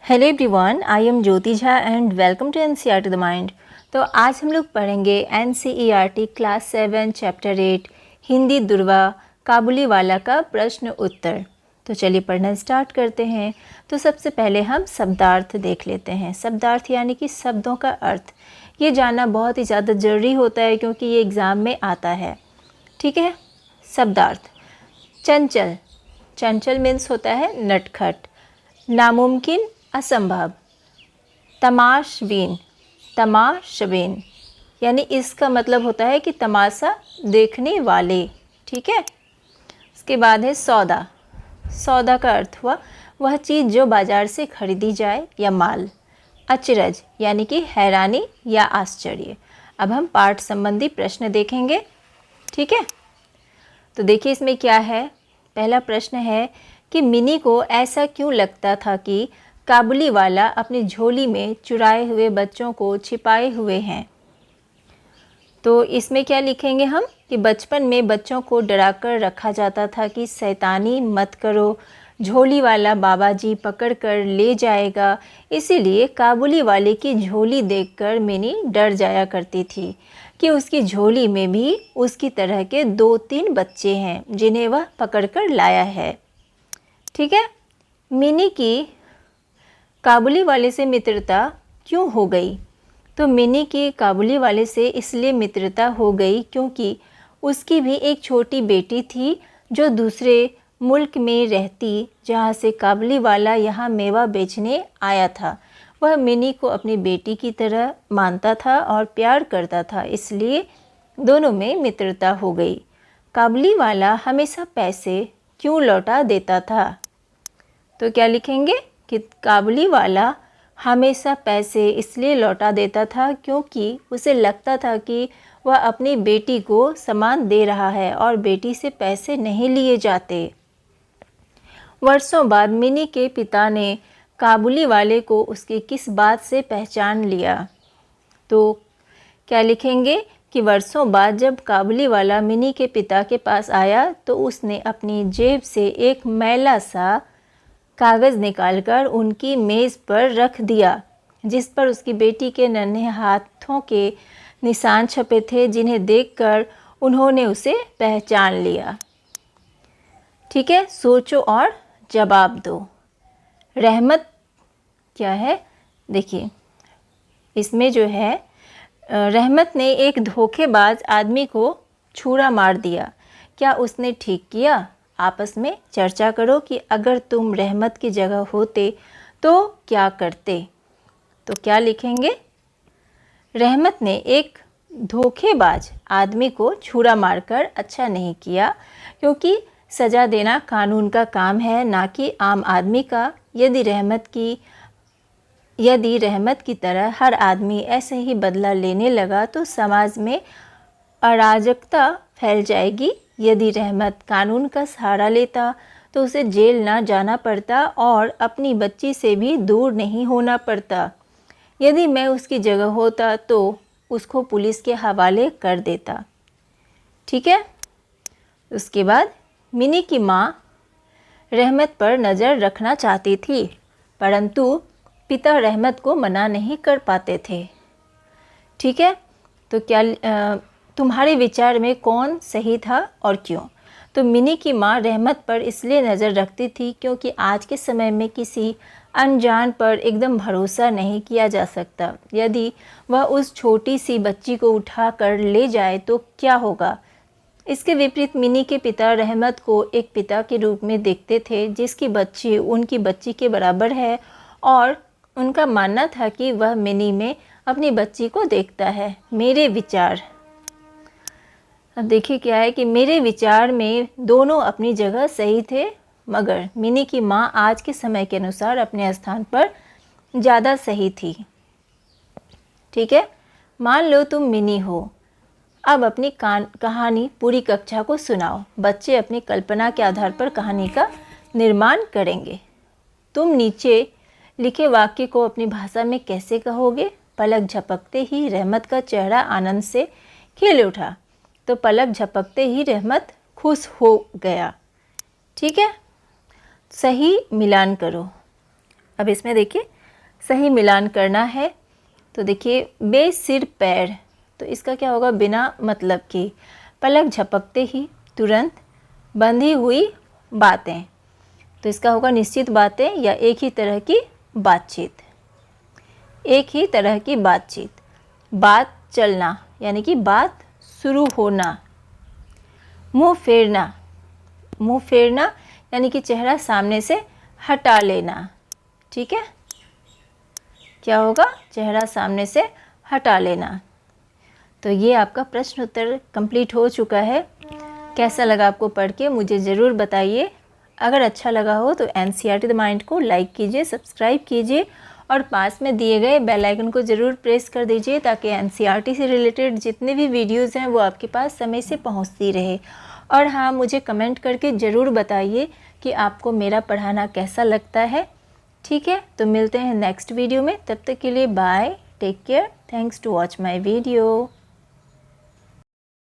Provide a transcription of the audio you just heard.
Hello everyone, I am Jyoti Jha and welcome to NCERT the mind. तो आज हम लोग पढ़ेंगे एनसीईआरटी क्लास 7 चैप्टर 8 हिंदी दुर्वा काबुलीवाला का प्रश्न उत्तर। तो चलिए पढ़ना स्टार्ट करते हैं। तो सबसे पहले हम शब्दार्थ देख लेते हैं। शब्दार्थ यानी कि शब्दों का अर्थ, ये जानना बहुत ही ज़्यादा ज़रूरी होता है क्योंकि ये एग्ज़ाम में आता है। ठीक है। शब्दार्थ: चंचल, चंचल मीन्स होता है नटखट। नामुमकिन, असंभव। तमाशबीन, तमाशबीन यानी इसका मतलब होता है कि तमाशा देखने वाले। ठीक है। इसके बाद है सौदा। सौदा का अर्थ हुआ वह चीज़ जो बाज़ार से खरीदी जाए या माल। अचरज यानी कि हैरानी या आश्चर्य। अब हम पाठ संबंधी प्रश्न देखेंगे। ठीक है। तो देखिए इसमें क्या है। पहला प्रश्न है कि मिनी को ऐसा क्यों लगता था कि काबुलीवाला अपनी झोली में चुराए हुए बच्चों को छिपाए हुए हैं। तो इसमें क्या लिखेंगे हम कि बचपन में बच्चों को डराकर रखा जाता था कि शैतानी मत करो, झोली वाला बाबा जी पकड़ कर ले जाएगा। इसीलिए काबुली वाले की झोली देखकर मिनी डर जाया करती थी कि उसकी झोली में भी उसकी तरह के 2-3 बच्चे हैं जिन्हें वह पकड़ कर लाया है। ठीक है। मिनी की काबुली वाले से मित्रता क्यों हो गई? तो मिनी की काबुली वाले से इसलिए मित्रता हो गई क्योंकि उसकी भी एक छोटी बेटी थी जो दूसरे मुल्क में रहती, जहाँ से काबुली वाला यहाँ मेवा बेचने आया था। वह मिनी को अपनी बेटी की तरह मानता था और प्यार करता था, इसलिए दोनों में मित्रता हो गई। काबुली वाला हमेशा पैसे क्यों लौटा देता था? तो क्या लिखेंगे कि काबुली वाला हमेशा पैसे इसलिए लौटा देता था क्योंकि उसे लगता था कि वह अपनी बेटी को सामान दे रहा है और बेटी से पैसे नहीं लिए जाते। वर्षों बाद मिनी के पिता ने काबुली वाले को उसकी किस बात से पहचान लिया? तो क्या लिखेंगे कि वर्षों बाद जब काबुली वाला मिनी के पिता के पास आया तो उसने अपनी जेब से एक मैला सा कागज़ निकालकर उनकी मेज़ पर रख दिया, जिस पर उसकी बेटी के नन्हे हाथों के निशान छपे थे, जिन्हें देखकर उन्होंने उसे पहचान लिया। ठीक है। सोचो और जवाब दो। रहमत क्या है? देखिए इसमें जो है रहमत ने एक धोखेबाज आदमी को छुरा मार दिया। क्या उसने ठीक किया? आपस में चर्चा करो कि अगर तुम रहमत की जगह होते तो क्या करते। तो क्या लिखेंगे? रहमत ने एक धोखेबाज आदमी को छुरा मारकर अच्छा नहीं किया, क्योंकि सज़ा देना कानून का काम है, ना कि आम आदमी का। यदि रहमत की तरह हर आदमी ऐसे ही बदला लेने लगा तो समाज में अराजकता फैल जाएगी। यदि रहमत कानून का सहारा लेता तो उसे जेल ना जाना पड़ता और अपनी बच्ची से भी दूर नहीं होना पड़ता। यदि मैं उसकी जगह होता तो उसको पुलिस के हवाले कर देता। ठीक है। उसके बाद मिनी की माँ रहमत पर नज़र रखना चाहती थी, परंतु पिता रहमत को मना नहीं कर पाते थे। ठीक है। तो क्या तुम्हारे विचार में कौन सही था और क्यों? तो मिनी की माँ रहमत पर इसलिए नज़र रखती थी क्योंकि आज के समय में किसी अनजान पर एकदम भरोसा नहीं किया जा सकता। यदि वह उस छोटी सी बच्ची को उठा कर ले जाए तो क्या होगा? इसके विपरीत मिनी के पिता रहमत को एक पिता के रूप में देखते थे, जिसकी बच्ची उनकी बच्ची के बराबर है, और उनका मानना था कि वह मिनी में अपनी बच्ची को देखता है। मेरे विचार, अब देखिए क्या है कि मेरे विचार में दोनों अपनी जगह सही थे, मगर मिनी की माँ आज के समय के अनुसार अपने स्थान पर ज़्यादा सही थी। ठीक है। मान लो तुम मिनी हो। अब अपनी कहानी पूरी कक्षा को सुनाओ। बच्चे अपनी कल्पना के आधार पर कहानी का निर्माण करेंगे। तुम नीचे लिखे वाक्य को अपनी भाषा में कैसे कहोगे? पलक झपकते ही रहमत का चेहरा आनंद से खिल उठा। तो पलक झपकते ही रहमत खुश हो गया। ठीक है। सही मिलान करो। अब इसमें देखिए सही मिलान करना है। तो देखिए बे सिर पैर, तो इसका क्या होगा, बिना मतलब के, पलक झपकते ही, तुरंत, बंधी हुई बातें, तो इसका होगा निश्चित बातें या एक ही तरह की बातचीत, एक ही तरह की बातचीत। बात चलना यानी कि बात शुरू होना। मुंह फेरना, मुंह फेरना यानी कि चेहरा सामने से हटा लेना। ठीक है, क्या होगा, चेहरा सामने से हटा लेना। तो ये आपका प्रश्न उत्तर कंप्लीट हो चुका है। कैसा लगा आपको पढ़ के मुझे ज़रूर बताइए। अगर अच्छा लगा हो तो एनसीईआरटी द माइंड को लाइक कीजिए, सब्सक्राइब कीजिए और पास में दिए गए बेल आइकन को ज़रूर प्रेस कर दीजिए ताकि एनसीईआरटी से रिलेटेड जितने भी वीडियोज़ हैं वो आपके पास समय से पहुंचती रहे। और हाँ, मुझे कमेंट करके ज़रूर बताइए कि आपको मेरा पढ़ाना कैसा लगता है। ठीक है, तो मिलते हैं नेक्स्ट वीडियो में। तब तक के लिए bye, take care, thanks to watch my video.